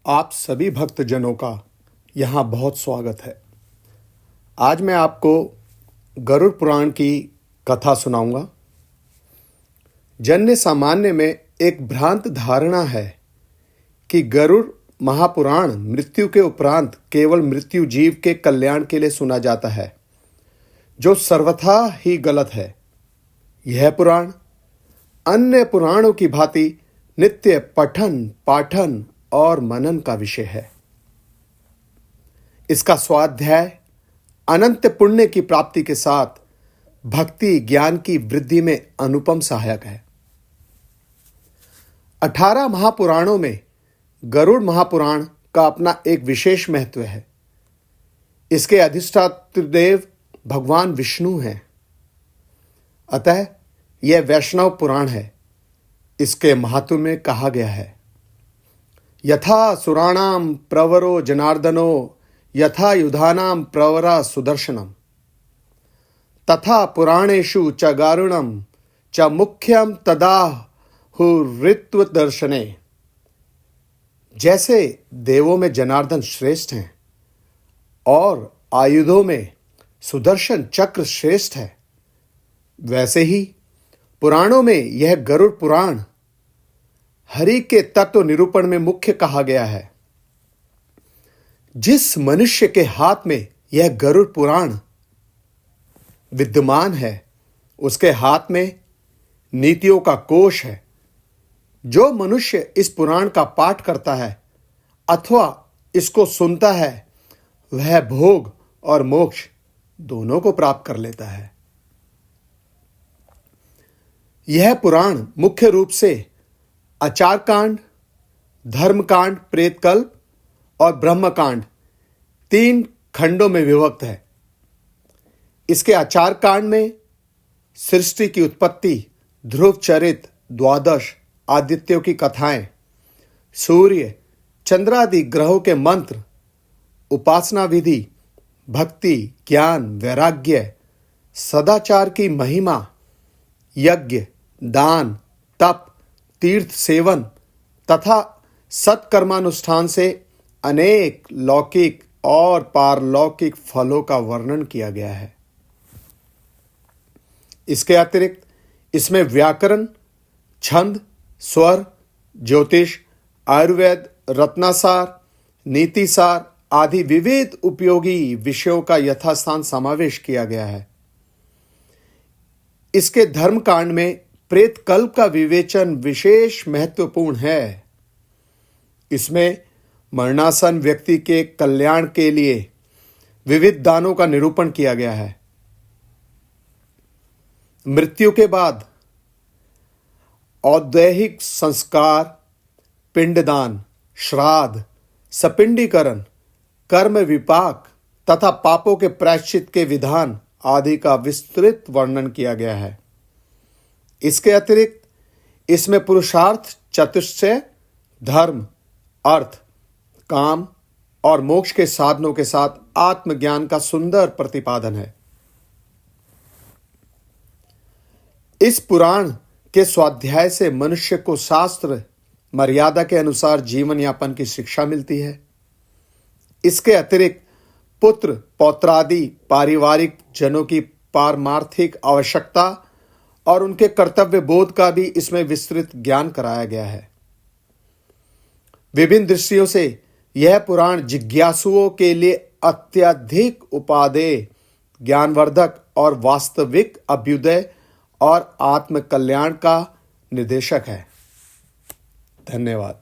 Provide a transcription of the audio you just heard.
आप सभी भक्तजनों का यहाँ बहुत स्वागत है। आज मैं आपको गरुड़ पुराण की कथा सुनाऊंगा। जन्य सामान्य में एक भ्रांत धारणा है कि गरुड़ महापुराण मृत्यु के उपरांत केवल मृत्यु जीव के कल्याण के लिए सुना जाता है, जो सर्वथा ही गलत है। यह पुराण अन्य पुराणों की भांति नित्य पठन पाठन और मनन का विषय है। इसका स्वाध्याय अनंत पुण्य की प्राप्ति के साथ भक्ति ज्ञान की वृद्धि में अनुपम सहायक है। 18 महापुराणों में गरुड़ महापुराण का अपना एक विशेष महत्व है। इसके अधिष्ठात्र देव भगवान विष्णु हैं, अतः यह वैष्णव पुराण है। इसके महात्म्य में कहा गया है, यथा सुराणाम प्रवरो जनार्दनो यथा युधानाम प्रवरा सुदर्शनम तथा पुराणेषु च गारुणम च मुख्यम तदाहुरित्व दर्शने। जैसे देवों में जनार्दन श्रेष्ठ हैं और आयुधों में सुदर्शन चक्र श्रेष्ठ है, वैसे ही पुराणों में यह गरुड़ पुराण हरि के तत्व निरूपण में मुख्य कहा गया है। जिस मनुष्य के हाथ में यह गरुड़ पुराण विद्यमान है, उसके हाथ में नीतियों का कोश है। जो मनुष्य इस पुराण का पाठ करता है अथवा इसको सुनता है, वह भोग और मोक्ष दोनों को प्राप्त कर लेता है। यह पुराण मुख्य रूप से आचार कांड, धर्म कांड, प्रेत कल्प और ब्रह्म कांड 3 खंडों में विभक्त है। इसके आचार कांड में सृष्टि की उत्पत्ति, ध्रुव चरित, द्वादश आदित्यों की कथाएं, सूर्य चंद्रादि ग्रहों के मंत्र, उपासना विधि, भक्ति, ज्ञान, वैराग्य, सदाचार की महिमा, यज्ञ, दान, तप, तीर्थ सेवन तथा सत्कर्मानुष्ठान से अनेक लौकिक और पारलौकिक फलों का वर्णन किया गया है। इसके अतिरिक्त इसमें व्याकरण, छंद, स्वर, ज्योतिष, आयुर्वेद, रत्नासार, नीतिसार आदि विविध उपयोगी विषयों का यथास्थान समावेश किया गया है। इसके धर्म कांड में प्रेत कल्प का विवेचन विशेष महत्वपूर्ण है। इसमें मरणासन व्यक्ति के कल्याण के लिए विविध दानों का निरूपण किया गया है। मृत्यु के बाद औदैहिक संस्कार, पिंडदान, श्राद्ध, सपिंडीकरण, कर्म विपाक तथा पापों के प्रायश्चित के विधान आदि का विस्तृत वर्णन किया गया है। इसके अतिरिक्त इसमें पुरुषार्थ चतुष्टय, धर्म, अर्थ, काम और मोक्ष के साधनों के साथ आत्मज्ञान का सुंदर प्रतिपादन है। इस पुराण के स्वाध्याय से मनुष्य को शास्त्र मर्यादा के अनुसार जीवन यापन की शिक्षा मिलती है। इसके अतिरिक्त पुत्र पौत्रादि पारिवारिक जनों की पारमार्थिक आवश्यकता और उनके कर्तव्य बोध का भी इसमें विस्तृत ज्ञान कराया गया है। विभिन्न दृष्टियों से यह पुराण जिज्ञासुओं के लिए अत्यधिक उपादेय, ज्ञानवर्धक और वास्तविक अभ्युदय और आत्म कल्याण का निर्देशक है। धन्यवाद।